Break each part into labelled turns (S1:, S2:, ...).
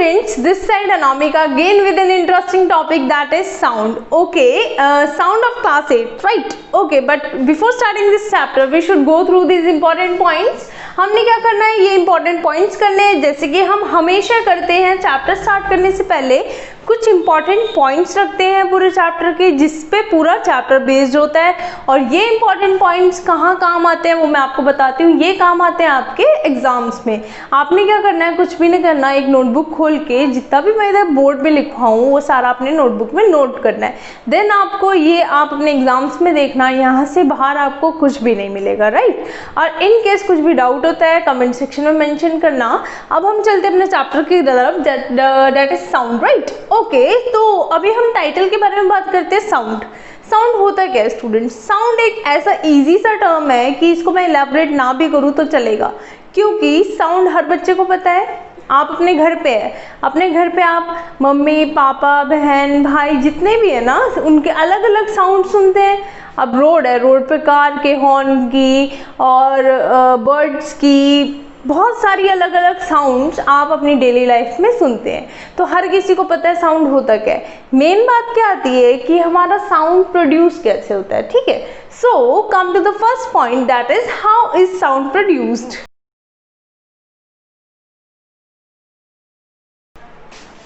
S1: students, this side Anamika again with an interesting topic, that is sound. Okay, sound of class 8, right? Okay, but before starting this chapter we should go through these important points. हमने क्या करना है, ये important points करने हैं, जैसे कि हम हमेशा करते हैं चैप्टर स्टार्ट करने से पहले कुछ इंपॉर्टेंट पॉइंट्स रखते हैं पूरे चैप्टर के, जिस पे पूरा चैप्टर बेस्ड होता है। और ये इंपॉर्टेंट पॉइंट्स कहाँ काम आते हैं वो मैं आपको बताती हूँ। ये काम आते हैं आपके एग्जाम्स में। आपने क्या करना है, कुछ भी नहीं करना, एक नोटबुक खोल के जितना भी मैं इधर बोर्ड पे लिखवाऊँ वो सारा अपने नोटबुक में नोट करना है। देन आपको ये आप अपने एग्जाम्स में देखना, यहाँ से बाहर आपको कुछ भी नहीं मिलेगा, राइट। और इन केस कुछ भी डाउट होता है कमेंट सेक्शन में मेंशन करना। अब हम चलते हैं अपने चैप्टर की तरफ, that is sound, right. Okay, तो अभी हम टाइटल के बारे में बात करते हैं, साउंड। साउंड होता क्या है स्टूडेंट्स? साउंड एक ऐसा इजी सा टर्म है कि इसको मैं इलैबोरेट ना भी करूँ तो चलेगा, क्योंकि साउंड हर बच्चे को पता है। आप अपने घर पे है, अपने घर पे आप मम्मी पापा बहन भाई जितने भी है ना, उनके अलग अलग साउंड सुनते हैं। अब रोड है, रोड पे कार के हॉर्न की और बर्ड्स की बहुत सारी अलग अलग साउंड्स आप अपनी डेली लाइफ में सुनते हैं। तो हर किसी को पता है साउंड होता क्या है। मेन बात क्या आती है कि हमारा साउंड प्रोड्यूस कैसे होता है, ठीक है। So come to the first point, that is how is sound produced.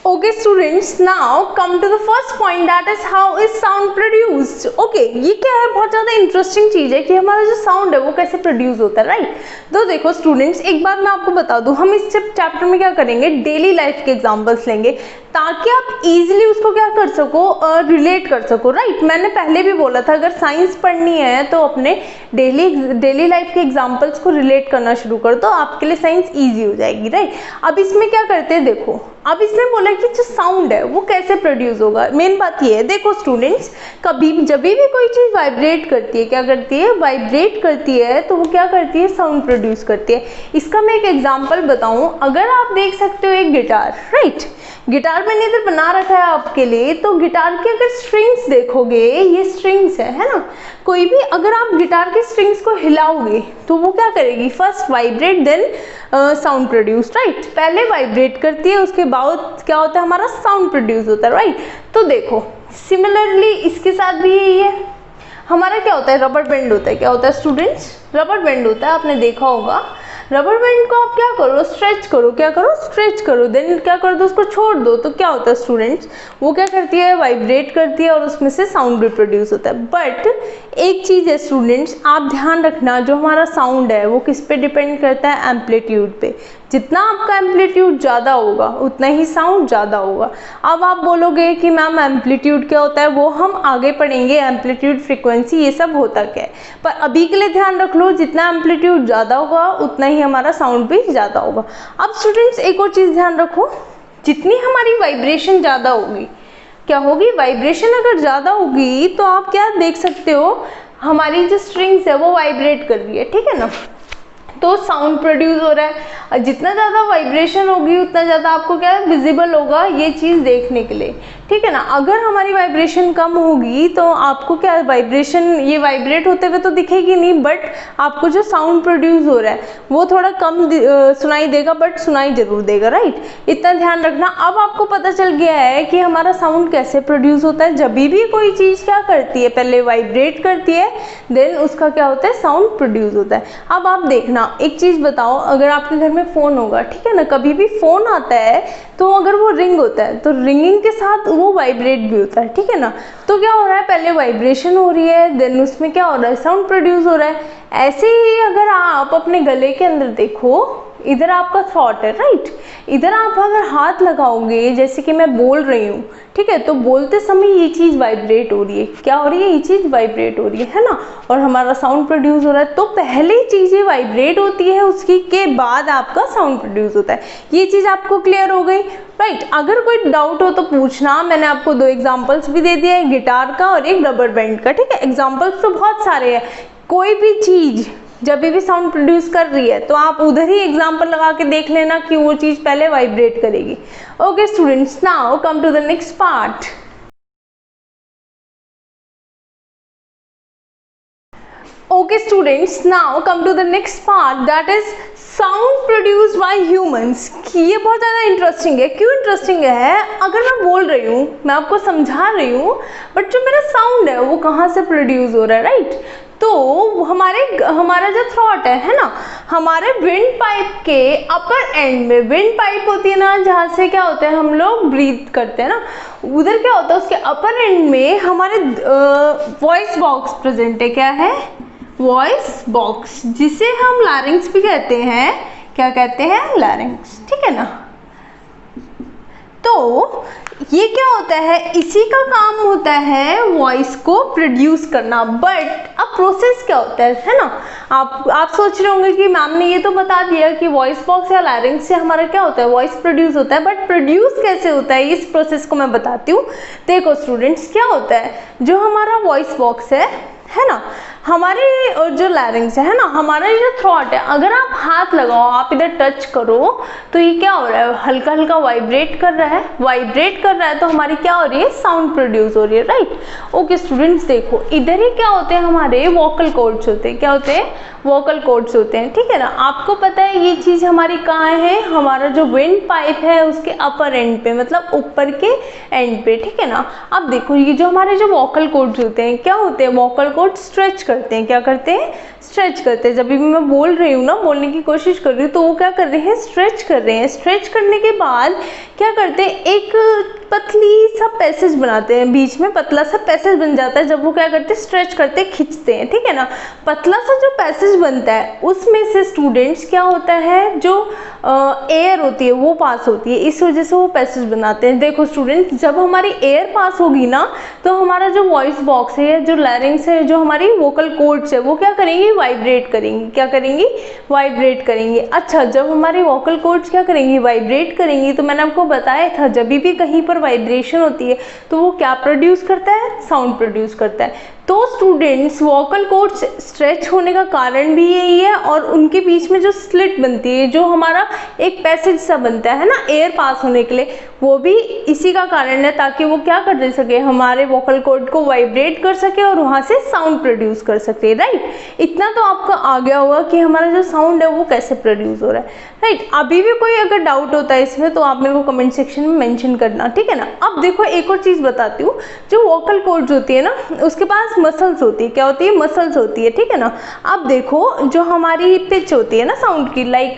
S1: Okay students, now come to the first point, that is how is sound produced. Okay, ये क्या है, बहुत ज़्यादा इंटरेस्टिंग चीज़ है कि हमारा जो साउंड है वो कैसे प्रोड्यूस होता है, राइट। तो देखो स्टूडेंट्स, एक बात मैं आपको बता दूँ, हम इस चैप्टर में क्या करेंगे, डेली लाइफ के एग्जांपल्स लेंगे ताकि आप इजीली उसको क्या कर सको, रिलेट कर सको, राइट। मैंने पहले भी बोला था अगर साइंस पढ़नी है तो अपने डेली लाइफ के एग्जांपल्स को रिलेट करना शुरू कर दो, आपके लिए साइंस ईजी हो जाएगी, राइट। अब इसमें क्या करते हैं, देखो अब इसने बोला कि जो साउंड है वो कैसे प्रोड्यूस होगा। मेन बात ये है, देखो स्टूडेंट्स, कभी जब भी कोई चीज़ वाइब्रेट करती है, क्या करती है, वाइब्रेट करती है, तो वो क्या करती है, साउंड प्रोड्यूस करती है। इसका मैं एक एग्जांपल बताऊं, अगर आप देख सकते हो एक गिटार, राइट, गिटार मैंने इधर बना रखा है आपके लिए, तो गिटार के अगर स्ट्रिंग्स देखोगे, ये स्ट्रिंग्स है ना, कोई भी अगर आप गिटार के स्ट्रिंग्स को हिलाओगे तो वो क्या करेगी, first vibrate then sound produce, right. पहले वाइब्रेट करती है, उसके बाद क्या होता है, हमारा साउंड प्रोड्यूस होता है, राइट। तो देखो सिमिलरली इसके साथ भी यही है, हमारा क्या होता है, रबर बैंड होता है। क्या होता है स्टूडेंट्स, रबर बैंड होता है, आपने देखा होगा। रबर बैंड को आप क्या करो, स्ट्रेच करो, क्या करो, स्ट्रेच करो, देन क्या कर दो, उसको छोड़ दो, तो क्या होता है स्टूडेंट्स, वो क्या करती है, वाइब्रेट करती है और उसमें से साउंड भी प्रोड्यूस होता है। बट एक चीज़ है स्टूडेंट्स, आप ध्यान रखना, जो हमारा साउंड है वो किस पे डिपेंड करता है, एम्पलीट्यूड पे। जितना आपका एम्पलीट्यूड ज़्यादा होगा उतना ही साउंड ज़्यादा होगा। अब आप बोलोगे कि मैम एम्पलीट्यूड क्या होता है, वो हम आगे पढ़ेंगे, एम्पलीट्यूड फ्रीक्वेंसी ये सब होता क्या है, पर अभी के लिए ध्यान रख लो, जितना एम्पलीट्यूड ज़्यादा होगा उतना ही हमारा साउंड भी ज़्यादा होगा। अब स्टूडेंट्स एक और चीज़ ध्यान रखो, जितनी हमारी वाइब्रेशन ज़्यादा होगी, क्या होगी, वाइब्रेशन अगर ज़्यादा होगी तो आप क्या देख सकते हो, हमारी जो स्ट्रिंग्स है वो वाइब्रेट कर रही है, ठीक है ना, तो साउंड प्रोड्यूस हो रहा है। जितना ज़्यादा वाइब्रेशन होगी उतना ज़्यादा आपको क्या है, विजिबल होगा ये चीज़ देखने के लिए, ठीक है ना। अगर हमारी वाइब्रेशन कम होगी तो आपको क्या, वाइब्रेशन ये वाइब्रेट होते हुए तो दिखेगी नहीं, बट आपको जो साउंड प्रोड्यूस हो रहा है वो थोड़ा कम सुनाई देगा, बट सुनाई जरूर देगा, राइट। इतना ध्यान रखना। अब आपको पता चल गया है कि हमारा साउंड कैसे प्रोड्यूस होता है। जब भी कोई चीज़ क्या करती है, पहले वाइब्रेट करती है, देन उसका क्या होता है, साउंड प्रोड्यूस होता है। अब आप देखना, एक चीज़ बताओ, अगर आपके घर में फ़ोन होगा, ठीक है ना, कभी भी फ़ोन आता है तो अगर वो रिंग होता है तो रिंगिंग के साथ वो वाइब्रेट भी होता है, ठीक है ना। तो क्या हो रहा है, पहले वाइब्रेशन हो रही है, देन उसमें क्या हो रहा है, साउंड प्रोड्यूस हो रहा है। ऐसे ही अगर आप अपने गले के अंदर देखो, इधर आपका थॉट है, राइट, इधर आप अगर हाथ लगाओगे, जैसे कि मैं बोल रही हूँ, ठीक है, तो बोलते समय ये चीज़ वाइब्रेट हो रही है, क्या हो रही है, ये चीज़ वाइब्रेट हो रही है ना, और हमारा साउंड प्रोड्यूस हो रहा है। तो पहले चीज़ें वाइब्रेट होती है, उसकी के बाद आपका साउंड प्रोड्यूस होता है। ये चीज़ आपको क्लियर हो गई, राइट। अगर कोई डाउट हो तो पूछना, मैंने आपको 2 एग्जाम्पल्स भी दे दिया, एक गिटार का और एक रबर बैंड का, ठीक है। एग्जाम्पल्स तो बहुत सारे हैं, कोई भी चीज़ जब भी साउंड प्रोड्यूस कर रही है तो आप उधर ही एग्जांपल लगा के देख लेना कि वो चीज़ पहले वाइब्रेट करेगी। Okay students, now come to the next part. Okay students, now come to the next part, that is sound produce by humans. ये बहुत ज़्यादा इंटरेस्टिंग है। क्यों इंटरेस्टिंग है? अगर मैं बोल रही हूँ, मैं आपको समझा रही हूँ, बट जो मेरा साउंड है वो कहाँ से प्रोड्यूस हो रहा है, राइट? तो हमारा जो थ्रॉट है ना, हमारे विंड पाइप के अपर एंड में, विंड पाइप होती है ना जहाँ से क्या होता है हम लोग ब्रीथ करते हैं ना, उधर क्या होता है उसके अपर एंड में हमारे वॉइस बॉक्स प्रेजेंट है। क्या है? वॉइस बॉक्स, जिसे हम लैरिंक्स भी कहते हैं। क्या कहते हैं? लैरिंक्स, ठीक है ना। तो ये क्या होता है, इसी का काम होता है वॉइस को प्रोड्यूस करना। बट अब प्रोसेस क्या होता है ना, आप सोच रहे होंगे कि मैम ने ये तो बता दिया कि वॉइस बॉक्स या लैरिंक्स से हमारा क्या होता है, वॉइस प्रोड्यूस होता है, बट प्रोड्यूस कैसे होता है इस प्रोसेस को मैं बताती हूँ। देखो स्टूडेंट्स, क्या होता है, जो हमारा वॉइस बॉक्स है ना, हमारे जो लैरिंग्स है ना, हमारा जो थ्रॉट है, अगर आप हाथ लगाओ, आप इधर टच करो तो ये क्या हो रहा है, हल्का हल्का वाइब्रेट कर रहा है। वाइब्रेट कर रहा है तो हमारी क्या हो रही है, साउंड प्रोड्यूस हो रही है, राइट? ओके स्टूडेंट्स, देखो इधर ही क्या होते हैं, हमारे वोकल कॉर्ड्स होते हैं। क्या होते हैं? वोकल कॉर्ड्स होते हैं, ठीक है ना। आपको पता है ये चीज़ हमारी कहाँ है, हमारा जो विंड पाइप है उसके अपर एंड पे, मतलब ऊपर के एंड पे, ठीक है ना। अब देखो ये जो हमारे जो वोकल कॉर्ड्स होते हैं, क्या होते हैं, वोकल कॉर्ड स्ट्रेच करते हैं। क्या करते हैं? स्ट्रेच करते हैं। जब भी मैं बोल रही हूँ ना, बोलने की कोशिश कर रही हूँ, तो वो क्या कर रहे हैं, स्ट्रेच कर रहे हैं। स्ट्रेच करने के बाद क्या करते हैं, एक पतली सा पैसेज बनाते हैं, बीच में पतला सा पैसेज बन जाता है जब वो क्या करते हैं, स्ट्रेच करते हैं, खींचते हैं, ठीक है ना। पतला सा जो पैसेज बनता है उसमें से स्टूडेंट्स क्या होता है, जो एयर होती है वो पास होती है, इस वजह से वो पैसेज बनाते हैं। देखो स्टूडेंट्स, जब हमारी एयर पास होगी ना, तो हमारा जो वॉइस बॉक्स है, जो लैरिंग्स है, जो हमारी वोकल कॉर्ड्स है, वो क्या करेंगी, वाइब्रेट करेंगी। क्या करेंगी? वाइब्रेट करेंगी। अच्छा, जब हमारी वोकल कॉर्ड्स क्या करेंगी, वाइब्रेट करेंगी, तो मैंने आपको बताया था जब भी कहीं पर वाइब्रेशन होती है तो वो क्या प्रोड्यूस करता है, साउंड प्रोड्यूस करता है। तो स्टूडेंट्स, वोकल कॉर्ड्स स्ट्रेच होने का कारण भी यही है, और उनके बीच में जो स्लिट बनती है, जो हमारा एक पैसेज सा बनता है ना एयर पास होने के लिए, वो भी इसी का कारण है, ताकि वो क्या कर दे सके, हमारे वोकल कॉर्ड को वाइब्रेट कर सके और वहाँ से साउंड प्रोड्यूस कर सके, राइट? इतना तो आपका आ गया होगा कि हमारा जो साउंड है वो कैसे प्रोड्यूस हो रहा है, राइट? अभी भी कोई अगर डाउट होता है इसमें तो आप मेरे को कमेंट सेक्शन में मेंशन करना, ठीक है ना। अब देखो एक और चीज़ बताती हूँ, जो वोकल कॉर्ड्स होती है ना, उसके पास मसल्स होती है। क्या होती है? मसल्स होती है, ठीक है ना। अब देखो जो हमारी पिच होती है ना साउंड की, लाइक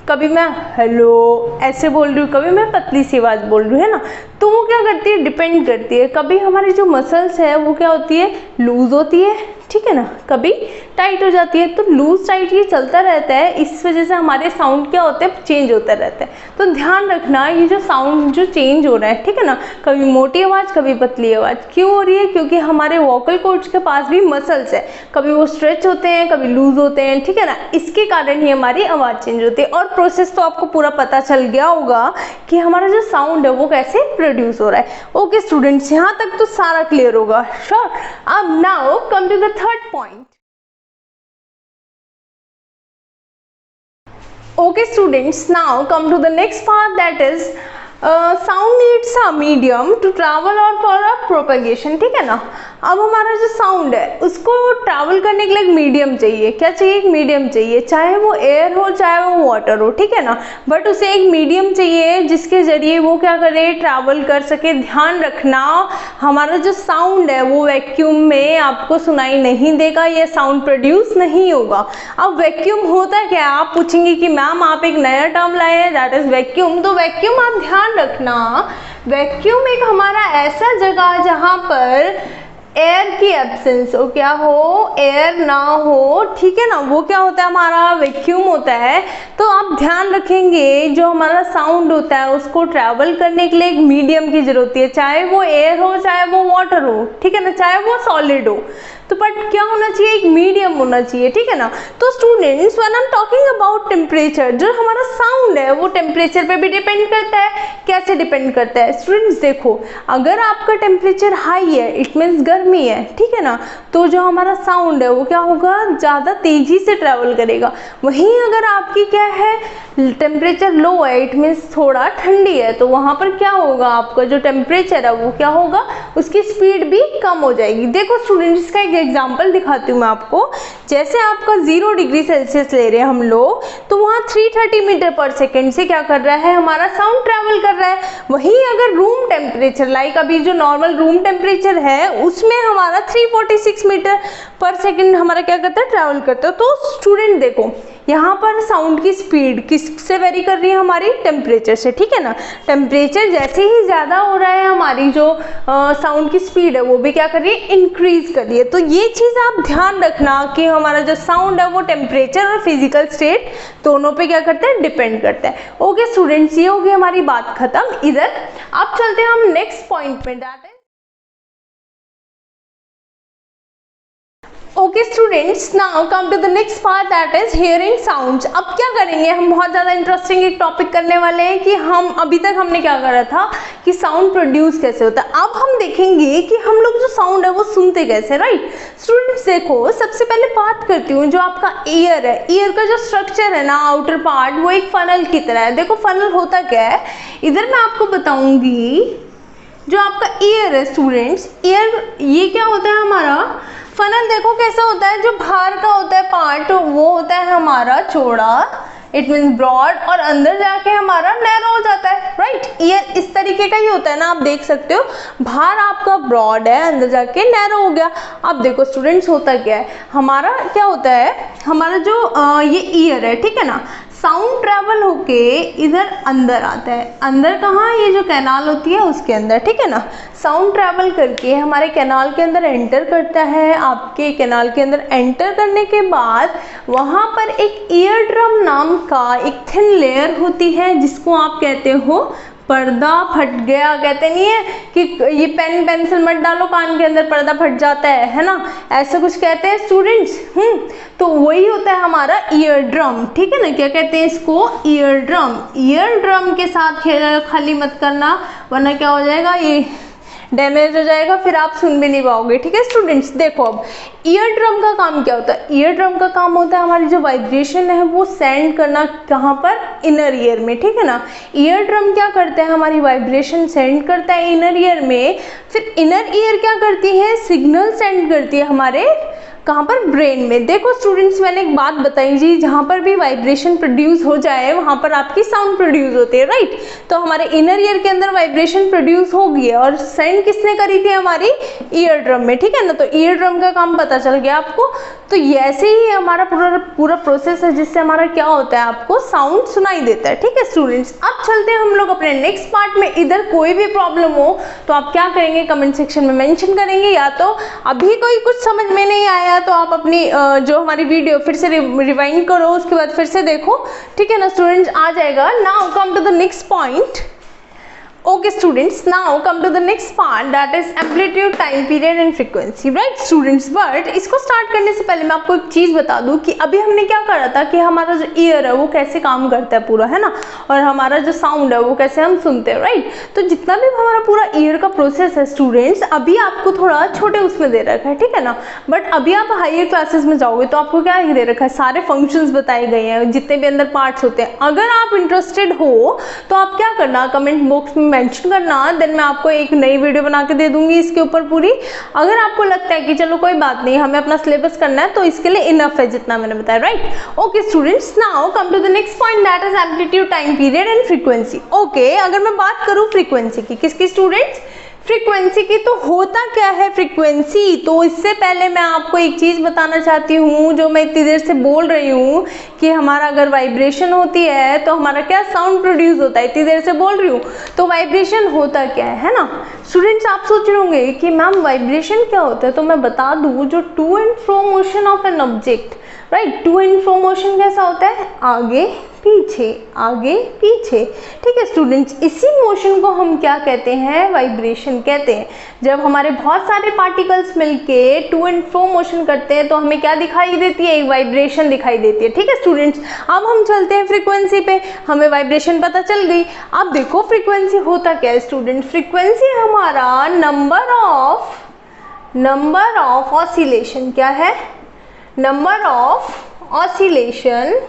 S1: कभी मैं हेलो ऐसे बोल रही हूँ, कभी मैं पतली सी आवाज़ बोल रही हूँ, है ना, तो वो क्या करती है, डिपेंड करती है। कभी हमारी जो मसल्स है वो क्या होती है, लूज होती है, ठीक है ना, कभी टाइट हो जाती है। तो लूज टाइट ये चलता रहता है, इस वजह से हमारे साउंड क्या होते हैं, चेंज होता रहता है। तो ध्यान रखना, ये जो साउंड जो चेंज हो रहा है, ठीक है ना, कभी मोटी आवाज़ कभी पतली आवाज़, क्यों हो रही है? क्योंकि हमारे वोकल कॉर्ड्स के पास भी मसल्स है, कभी वो स्ट्रेच होते हैं, कभी लूज होते हैं, ठीक है ना। इसके कारण ही हमारी आवाज़ चेंज होती है। और प्रोसेस तो आपको पूरा पता चल गया होगा कि हमारा जो साउंड है वो कैसे प्रोड्यूस हो रहा है। ओके स्टूडेंट्स, यहाँ तक तो सारा क्लियर होगा, श्योर। अब now come to the third point. Okay students, now come to the next part, that is sound needs a medium to travel or for a propagation, ठीक है ना। अब हमारा जो साउंड है उसको ट्रैवल करने के लिए एक मीडियम चाहिए। क्या चाहिए? एक मीडियम चाहिए, चाहे वो एयर हो चाहे वो वाटर हो, ठीक है ना, बट उसे एक मीडियम चाहिए जिसके जरिए वो क्या करे, ट्रैवल कर सके। ध्यान रखना, हमारा जो साउंड है वो वैक्यूम में आपको सुनाई नहीं देगा, ये साउंड प्रोड्यूस नहीं होगा। अब वैक्यूम होता क्या है, आप पूछेंगे कि मैम आप एक नया टर्म लाए हैं, दैट इज वैक्यूम। तो वैक्यूम आप ध्यान रखना, वैक्यूम एक हमारा ऐसा जगह जहाँ पर एयर की एब्सेंस हो, क्या हो, एयर ना हो, ठीक है ना, वो क्या होता है, हमारा वैक्यूम होता है। तो आप ध्यान रखेंगे, जो हमारा साउंड होता है उसको ट्रैवल करने के लिए एक मीडियम की जरूरत है, चाहे वो एयर हो चाहे वो वाटर हो, ठीक है ना, चाहे वो सॉलिड हो। तो बट क्या होना चाहिए, एक मीडियम होना चाहिए, ठीक है ना। तो students, when I am talking about temperature, जो हमारा साउंड है वो टेम्परेचर पे भी डिपेंड करता है। कैसे डिपेंड करता है स्टूडेंट्स? देखो, अगर आपका टेम्परेचर हाई है, इट मीन्स गर्मी है, ठीक है ना, तो जो हमारा साउंड है वो क्या होगा, ज़्यादा तेजी से ट्रैवल करेगा। वहीं अगर आपकी क्या है, टेम्परेचर लो है, इट मीन्स थोड़ा ठंडी है, तो वहाँ पर क्या होगा, आपका जो टेम्परेचर है वो क्या होगा, उसकी स्पीड भी कम हो जाएगी। देखो स्टूडेंट्स, इसका एक एग्जांपल दिखाती हूँ मैं आपको। जैसे आपका 0 डिग्री सेल्सियस ले रहे हैं हम लोग, तो वहाँ 330 मीटर पर सेकेंड से क्या कर रहा है, हमारा साउंड ट्रैवल कर रहा है। वहीं अगर रूम टेम्परेचर, लाइक अभी जो नॉर्मल रूम टेम्परेचर है उसमें हमारा 346 मीटर पर सेकेंड हमारा क्या करता है, ट्रैवल करता है। तो स्टूडेंट देखो यहाँ पर साउंड की स्पीड किससे वेरी कर रही है, हमारी टेम्परेचर से, ठीक है ना। टेम्परेचर जैसे ही ज़्यादा हो रहा है, हमारी जो साउंड की स्पीड है वो भी क्या कर रही है, इंक्रीज कर रही है। तो ये चीज़ आप ध्यान रखना कि हमारा जो साउंड है वो टेम्परेचर और फिजिकल स्टेट दोनों पे क्या करता है, डिपेंड करता है। ओके स्टूडेंट्स, ये होगी हमारी बात खत्म। इधर अब चलते हैं हम नेक्स्ट पॉइंट पे, दैट है okay students, now come to the next part, that is hearing sounds. अब क्या करेंगे हम, बहुत ज़्यादा इंटरेस्टिंग एक टॉपिक करने वाले हैं कि हम अभी तक हमने क्या करा था कि साउंड प्रोड्यूस कैसे होता है। अब हम देखेंगे कि हम लोग जो साउंड है वो सुनते कैसे, राइट। स्टूडेंट्स देखो, सबसे पहले बात करती हूँ जो आपका ईयर है, ईयर का जो स्ट्रक्चर है ना, आउटर पार्ट, वो एक फनल की तरह है। देखो फनल होता क्या है, इधर मैं आपको बताऊंगी। जो आपका ईयर है स्टूडेंट्स, ईयर ये क्या होता है हमारा फनल, देखो कैसा होता है, जो बाहर का होता है पार्ट वो होता है हमारा चौड़ा, इट मीन्स ब्रॉड, और अंदर जाके हमारा नैरो हो जाता है, राइट। ईयर इस तरीके का ही होता है ना, आप देख सकते हो, बाहर आपका ब्रॉड है, अंदर जाके नैरो हो गया। अब देखो स्टूडेंट्स, होता क्या है हमारा, क्या होता है हमारा जो ये ईयर है, ठीक है ना, साउंड ट्रैवल होके इधर अंदर आता है। अंदर कहाँ, ये जो कैनाल होती है उसके अंदर, ठीक है ना। साउंड ट्रैवल करके हमारे कैनाल के अंदर एंटर करता है। आपके कैनाल के अंदर एंटर करने के बाद वहाँ पर एक ईयर ड्रम नाम का एक थिन लेयर होती है, जिसको आप कहते हो पर्दा फट गया। कहते नहीं है कि ये पेन पेंसिल मत डालो कान के अंदर, पर्दा फट जाता है ना, ऐसा कुछ कहते हैं स्टूडेंट्स। तो वही होता है हमारा ईयर ड्रम, ठीक है ना। क्या कहते हैं इसको, ईयर ड्रम। ईयर ड्रम के साथ खाली मत करना, वरना क्या हो जाएगा, ये डैमेज हो जाएगा, फिर आप सुन भी नहीं पाओगे, ठीक है स्टूडेंट्स। देखो अब ईयर ड्रम का काम क्या होता है, ईयर ड्रम का काम होता है हमारी जो वाइब्रेशन है वो सेंड करना, कहाँ पर, इनर ईयर में, ठीक है ना। ईयर ड्रम क्या करता है, हमारी वाइब्रेशन सेंड करता है इनर ईयर में, फिर इनर ईयर क्या करती है, सिग्नल सेंड करती है हमारे कहाँ पर, ब्रेन में। देखो स्टूडेंट्स, मैंने एक बात बताई जी, जहाँ पर भी वाइब्रेशन प्रोड्यूस हो जाए वहाँ पर आपकी साउंड प्रोड्यूस होती है, राइट। तो हमारे इनर ईयर के अंदर वाइब्रेशन प्रोड्यूस हो गई है, और सेंड किसने करी थी, हमारी ईयर ड्रम में, ठीक है ना। तो ईयर ड्रम का काम पता चल गया आपको। तो ऐसे ही हमारा पूरा प्रोसेस है, जिससे हमारा क्या होता है, आपको साउंड सुनाई देता है, ठीक है स्टूडेंट्स। अब चलते हैं हम लोग अपने नेक्स्ट पार्ट में। इधर कोई भी प्रॉब्लम हो तो आप क्या करेंगे, कमेंट सेक्शन में मेंशन करेंगे, या तो अभी कोई कुछ समझ में नहीं आया तो आप अपनी जो हमारी वीडियो फिर से रिवाइंड करो, उसके बाद फिर से देखो, ठीक है ना स्टूडेंट्स, आ जाएगा। Now come to the next point. Okay students, now come to the next part, that is amplitude, time period and frequency, right students। but इसको स्टार्ट करने से पहले मैं आपको एक चीज़ बता दूं कि अभी हमने क्या करा था कि हमारा जो ईयर है वो कैसे काम करता है पूरा, है ना, और हमारा जो साउंड है वो कैसे हम सुनते हैं, राइट। तो जितना भी हमारा पूरा ईयर का प्रोसेस है स्टूडेंट्स, अभी आपको थोड़ा छोटे उसमें दे रखा है, ठीक है ना। बट अभी आप हायर क्लासेस में जाओगे तो आपको क्या दे रखा है, सारे फंक्शंस बताए गए हैं, जितने भी अंदर पार्ट्स होते हैं। अगर आप इंटरेस्टेड हो तो आप क्या करना, कमेंट बॉक्स में मेंशन करना, देन मैं आपको एक नई वीडियो बना के दे दूंगी इसके ऊपर पूरी। अगर आपको लगता है कि चलो कोई बात नहीं, हमें अपना सिलेबस करना है, तो इसके लिए इनफ है जितना मैंने बताया, right. Okay students, now come to the next point, that is amplitude, time period and frequency. Okay, अगर मैं बात करूं फ्रीक्वेंसी की, किसकी स्टूडेंट्स, फ्रीक्वेंसी की। तो होता क्या है फ्रीक्वेंसी, तो इससे पहले मैं आपको एक चीज़ बताना चाहती हूँ, जो मैं इतनी देर से बोल रही हूँ कि हमारा अगर वाइब्रेशन होती है तो हमारा क्या साउंड प्रोड्यूस होता है, इतनी देर से बोल रही हूँ। तो वाइब्रेशन होता क्या है ना स्टूडेंट्स, आप सोच रहे होंगे कि मैम वाइब्रेशन क्या होता है। तो मैं बता दूँ, जो to and fro motion of an object, right. To and fro motion कैसा होता है, आगे पीछे आगे पीछे, ठीक है स्टूडेंट्स। इसी मोशन को हम क्या कहते हैं, वाइब्रेशन कहते हैं। जब हमारे बहुत सारे पार्टिकल्स मिलके टू एंड फ्रो मोशन करते हैं तो हमें क्या दिखाई देती है, एक वाइब्रेशन दिखाई देती है, ठीक है स्टूडेंट्स। अब हम चलते हैं फ्रीक्वेंसी पे, हमें वाइब्रेशन पता चल गई। अब देखो फ्रीक्वेंसी होता क्या है स्टूडेंट, फ्रीक्वेंसी हमारा नंबर ऑफ ऑसिलेशन, क्या है, नंबर ऑफ ऑसिलेशन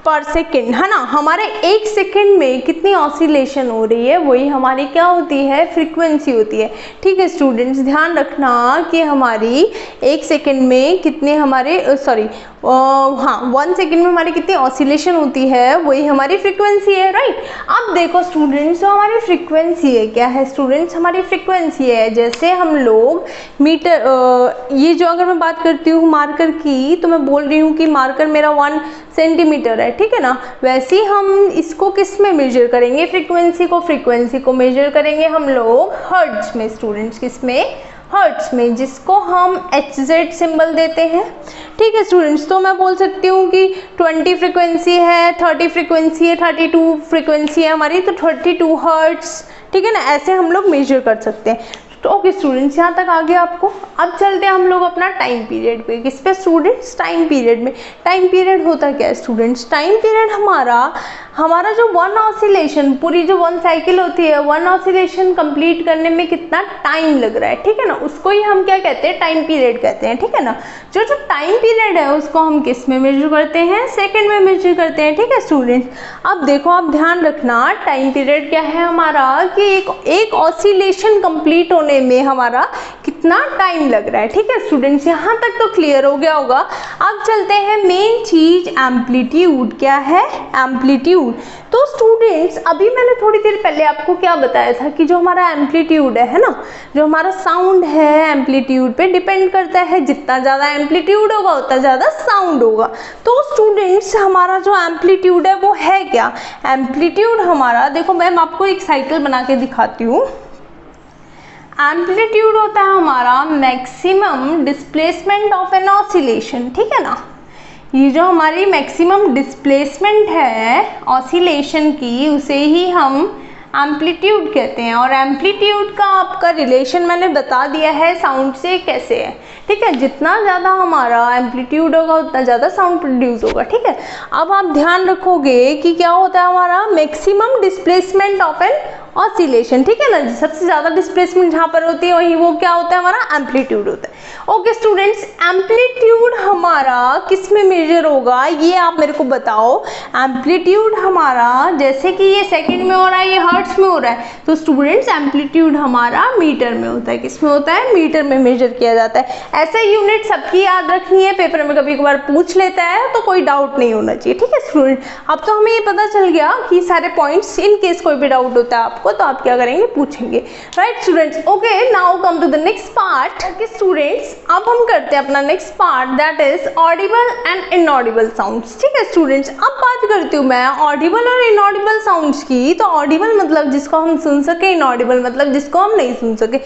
S1: पर सेकेंड, है ना। हमारे 1 सेकेंड में कितनी ऑसिलेशन हो रही है, वही हमारी क्या होती है, फ्रीक्वेंसी होती है। ठीक है स्टूडेंट्स, ध्यान रखना कि हमारी 1 सेकेंड में कितने हमारे 1 सेकेंड में हमारी कितनी ऑसिलेशन होती है, वही हमारी फ्रीक्वेंसी है, राइट। अब देखो स्टूडेंट्स, जो हमारी फ्रीक्वेंसी है, क्या है स्टूडेंट्स, हमारी फ्रीक्वेंसी है, जैसे हम लोग मीटर, ये जो अगर मैं बात करती हूँ मार्कर की, तो मैं बोल रही हूँ कि मार्कर मेरा 1 सेंटीमीटर है, ठीक है ना। वैसे ही हम इसको किस में मेजर करेंगे, फ्रीक्वेंसी को मेजर करेंगे हम लोग हर्ट्ज में स्टूडेंट्स, किस में, हर्ट्ज में, जिसको हम HZ सिंबल देते हैं। ठीक है स्टूडेंट्स, तो मैं बोल सकती हूँ कि 20 फ्रीक्वेंसी है, 30 फ्रीक्वेंसी है, 32 फ्रीक्वेंसी है हमारी, तो 32 हर्ट्ज, ठीक है ना। ऐसे हम लोग मेजर कर सकते हैं। तो ओके स्टूडेंट्स, यहाँ तक आ गया आपको। अब चलते हैं हम लोग अपना टाइम पीरियड पे। किस पे स्टूडेंट्स, टाइम पीरियड में। टाइम पीरियड होता क्या है स्टूडेंट्स, टाइम पीरियड हमारा जो 1 ऑसिलेशन, पूरी जो 1 साइकिल होती है, 1 ऑसिलेशन कंप्लीट करने में कितना टाइम लग रहा है, ठीक है ना, उसको ही हम क्या कहते हैं, टाइम पीरियड कहते हैं, ठीक है ना। जो टाइम पीरियड है उसको हम किस में मेजर करते हैं, सेकेंड में मेजर करते हैं, ठीक है स्टूडेंट्स। अब देखो, आप ध्यान रखना, टाइम पीरियड क्या है हमारा, कि एक ऑसिलेशन कंप्लीट होने में हमारा कितना टाइम लग रहा है, ठीक है स्टूडेंट्स। यहाँ तक तो क्लियर हो गया होगा। अब चलते हैं मेन चीज, एम्पलीट्यूड। क्या है, एम्पलीट्यूड। तो स्टूडेंट्स, अभी मैंने थोड़ी देर पहले आपको क्या बताया था कि जो हमारा एम्पलीट्यूड है ना, जो हमारा साउंड है एम्पलीट्यूड पे डिपेंड करता है। जितना ज़्यादा एम्पलीट्यूड होगा उतना ज़्यादा साउंड होगा। तो स्टूडेंट्स, हमारा जो एम्पलीट्यूड है वो है क्या, एम्पलीट्यूड हमारा, देखो मैम आपको एक साइकिल बना के दिखाती हूँ। एम्पलीट्यूड होता है हमारा maximum displacement of an oscillation, ठीक है ना। ये जो हमारी मैक्सिमम डिस्प्लेसमेंट है ऑसिलेशन की, उसे ही हम एम्पलीट्यूड कहते हैं। और एम्पलीट्यूड का आपका रिलेशन मैंने बता दिया है साउंड से कैसे है, ठीक है। जितना ज़्यादा हमारा एम्पलीट्यूड होगा उतना ज़्यादा साउंड प्रोड्यूस होगा, ठीक है। अब आप ध्यान रखोगे कि क्या होता है हमारा maximum displacement of an oscillation, ठीक है ना। सबसे ज़्यादा डिस्प्लेसमेंट जहाँ पर होती है वही वो क्या होता है, हमारा एम्पलीट्यूड होता है। ओके स्टूडेंट्स, एम्पलीट्यूड हमारा किस में मेजर होगा, ये आप मेरे को बताओ। एम्पलीट्यूड हमारा, जैसे कि ये सेकंड में हो रहा है, ये हर्ट्ज में हो रहा है, तो स्टूडेंट्स एम्पलीट्यूड हमारा मीटर में होता है। किस में होता है, मीटर में मेजर किया जाता है। ऐसे यूनिट सबकी याद रखनी है, पेपर में कभी कभार पूछ लेता है, तो कोई डाउट नहीं होना चाहिए, ठीक है स्टूडेंट। अब तो हमें ये पता चल गया कि सारे पॉइंट्स, इन केस कोई भी डाउट होता है आपको तो आप क्या करेंगे, पूछेंगे, right students. Okay, now come to the next part. Okay students, अब हम करते हैं अपना next part, that is audible and inaudible sounds, ठीक है स्टूडेंट्स। अब बात करती हूँ मैं ऑडिबल और इनऑडिबल साउंड्स की। तो ऑडिबल मतलब जिसको हम सुन सके, इनऑडिबल मतलब जिसको हम नहीं सुन सके।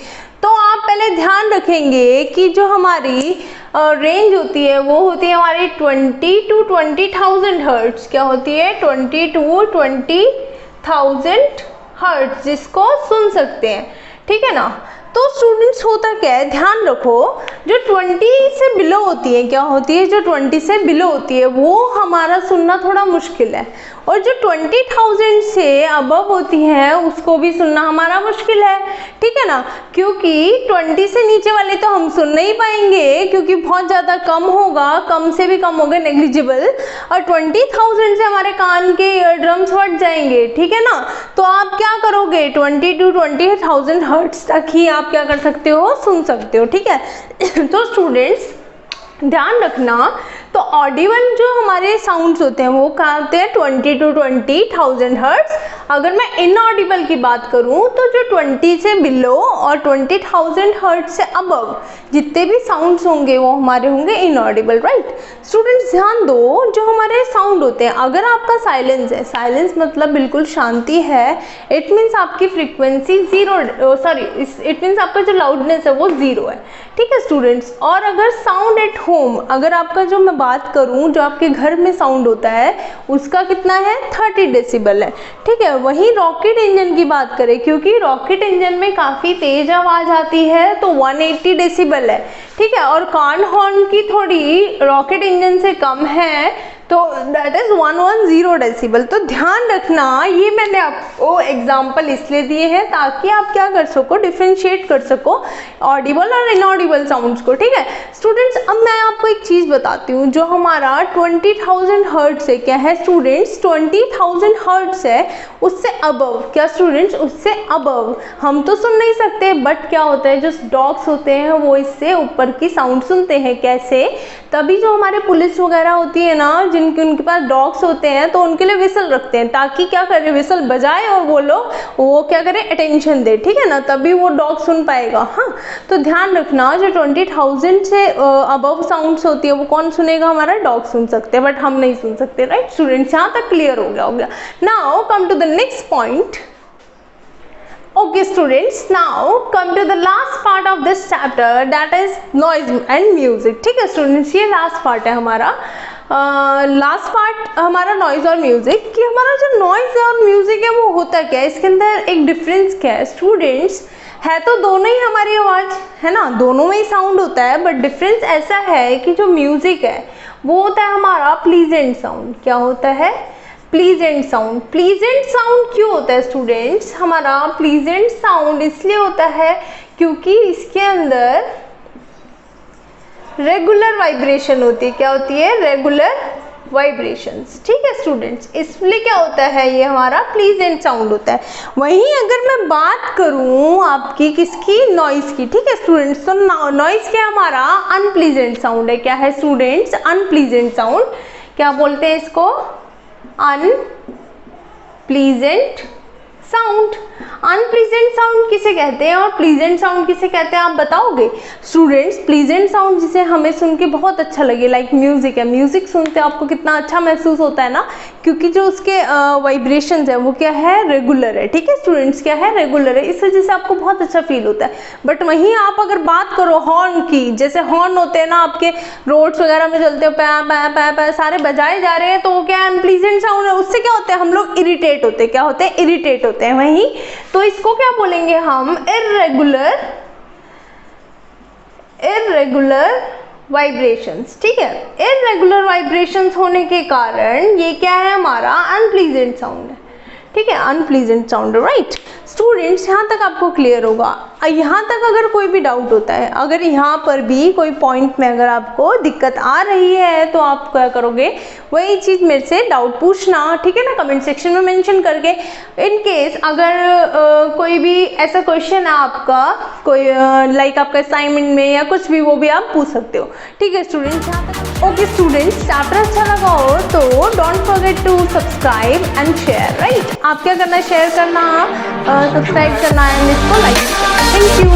S1: तो आप पहले ध्यान रखेंगे कि जो हमारी रेंज होती है वो होती है हमारी 20 to 20,000 हर्ट्ज। क्या होती है, 20 to 20,000 हर्ट्ज, जिसको सुन सकते हैं, ठीक है ना। तो स्टूडेंट्स, होता क्या है, ध्यान रखो, जो 20 से बिलो होती है, क्या होती है, जो 20 से बिलो होती है वो हमारा सुनना थोड़ा मुश्किल है। और जो 20,000 से अबव होती है उसको भी सुनना हमारा मुश्किल है, ठीक है ना। क्योंकि 20 से नीचे वाले तो हम सुन नहीं पाएंगे, क्योंकि बहुत ज़्यादा कम होगा, कम से भी कम होगा, नेग्लिजिबल। और 20,000 से हमारे कान के ईयर ड्रम्स हट जाएंगे, ठीक है ना। तो आप क्या करोगे, 20 to 20,000 हर्ट्ज तक ही आप क्या कर सकते हो, सुन सकते हो, ठीक है। तो स्टूडेंट्स ध्यान रखना, तो ऑडिबल जो हमारे साउंड्स होते हैं वो कहाँ होते हैं, 20 to 20,000 हर्ट्ज। अगर मैं इनऑडिबल की बात करूँ तो जो 20 से बिलो और 20,000 हर्ट्ज से अबव जितने भी साउंड्स होंगे वो हमारे होंगे इनऑडिबल, राइट। स्टूडेंट्स ध्यान दो, जो हमारे साउंड होते हैं, अगर आपका साइलेंस है, साइलेंस मतलब बिल्कुल शांति है, इट मीन्स आपकी फ्रीक्वेंसी इट मीन्स आपका जो लाउडनेस है वो 0 है, ठीक है स्टूडेंट्स। और अगर साउंड एट होम, अगर आपका जो मैं बात करूं जो आपके घर में साउंड होता है उसका कितना है, 30 डेसिबल है, ठीक है। वहीं रॉकेट इंजन की बात करें, क्योंकि रॉकेट इंजन में काफ़ी तेज आवाज़ आती है, तो 180 डेसिबल है, ठीक है। और कार्न हॉर्न की थोड़ी रॉकेट इंजन से कम है, तो दैट इज 110 डेसिबल। तो ध्यान रखना, ये मैंने आपको एग्जाम्पल इसलिए दिए हैं ताकि आप क्या कर सको, डिफ्रेंशिएट कर सको ऑडिबल और इनऑडिबल साउंड्स को। ठीक है स्टूडेंट्स, अब मैं आपको एक चीज़ बताती हूँ, जो हमारा 20,000 हर्ट्ज है, क्या है स्टूडेंट्स, 20,000 हर्ट्ज है, उससे अबव, क्या स्टूडेंट्स, उससे अबव हम तो सुन नहीं सकते, बट क्या होता है, जो डॉग्स होते हैं वो इससे ऊपर की साउंड सुनते हैं। कैसे? तभी जो हमारे पुलिस वगैरह होती है ना, जिनके उनके पास डॉग्स होते हैं, तो उनके लिए विसल रखते हैं ताकि क्या करे, विसल बजाए और वो लोग वो क्या करे, अटेंशन दे। ठीक है ना, तभी वो डॉग सुन पाएगा। हाँ, तो ध्यान रखना, जो 20,000 से अबव साउंड्स होती है वो कौन सुनेगा, हमारा डॉग सुन सकते हैं, बट हम नहीं सुन सकते। राइट स्टूडेंट्स, यहाँ तक क्लियर हो गया। Now come to the next point. Okay students, now come to the last part of this chapter, that is noise and music। ठीक है students, ये last part है हमारा। लास्ट पार्ट हमारा नॉइज़ और म्यूज़िक, कि हमारा जो नॉइज़ है और म्यूज़िक है वो होता क्या है, इसके अंदर एक डिफरेंस क्या है स्टूडेंट्स। है तो दोनों ही हमारी आवाज़ है ना, दोनों में ही साउंड होता है, बट डिफरेंस ऐसा है कि जो म्यूज़िक है वो होता है हमारा प्लीजेंट साउंड। क्या होता है? Pleasant sound. प्लीजेंट साउंड क्यों होता है स्टूडेंट्स? हमारा प्लीजेंट साउंड इसलिए होता है क्योंकि इसके अंदर रेगुलर वाइब्रेशन होती है। क्या होती है? Regular vibrations. ठीक है स्टूडेंट्स, इसलिए क्या होता है, ये हमारा प्लीजेंट साउंड होता है। वहीं अगर मैं बात करूं आपकी किसकी, नॉइज़ की। ठीक है स्टूडेंट्स, तो नॉइज़ क्या हमारा अनप्लीजेंट साउंड है। क्या है स्टूडेंट्स? Unpleasant sound. क्या बोलते हैं इसको? Unpleasant sound. अनप्लीजेंट साउंड किसे कहते हैं और प्लीजेंट साउंड किसे कहते हैं, आप बताओगे स्टूडेंट्स? प्लीजेंट साउंड जिसे हमें सुन के बहुत अच्छा लगे, लाइक म्यूजिक है, म्यूजिक सुनते आपको कितना अच्छा महसूस होता है ना, क्योंकि जो उसके वाइब्रेशंस है वो क्या है, रेगुलर है। ठीक है स्टूडेंट्स, क्या है, रेगुलर है, इस वजह से आपको बहुत अच्छा फील होता है। बट वहीं आप अगर बात करो हॉर्न की, जैसे हॉर्न होते हैं ना आपके रोड्स वगैरह में चलते हो, पै पै पै पै सारे बजाए जा रहे हैं, तो वो क्या है, अनप्लीजेंट साउंड है। उससे क्या होता है, हम लोग इरिटेट होते हैं। क्या होते हैं? इरिटेट होते हैं। वहीं तो इसको क्या बोलेंगे हम, इर्रेगुलर वाइब्रेशंस। ठीक है, इर्रेगुलर वाइब्रेशंस होने के कारण ये क्या है, हमारा अनप्लीजेंट साउंड है। ठीक है, अनप्लीजेंट साउंड। राइट स्टूडेंट्स, यहाँ तक आपको क्लियर होगा। यहाँ तक अगर कोई भी डाउट होता है, अगर यहाँ पर भी कोई पॉइंट में अगर आपको दिक्कत आ रही है, तो आप क्या करोगे, वही चीज़ मेरे से डाउट पूछना। ठीक है ना, कमेंट सेक्शन में मेंशन करके। इन केस अगर कोई भी ऐसा क्वेश्चन है आपका, कोई लाइक आपका असाइनमेंट में या कुछ भी, वो भी आप पूछ सकते हो। ठीक है स्टूडेंट्स, यहाँ तक ओके स्टूडेंट्स, चैप्टर अच्छा लगा हो तो don't forget to subscribe and share. Right, आप क्या करना है, शेयर करना, सब्सक्राइब करना है, इसको लाइक करना। Thank you.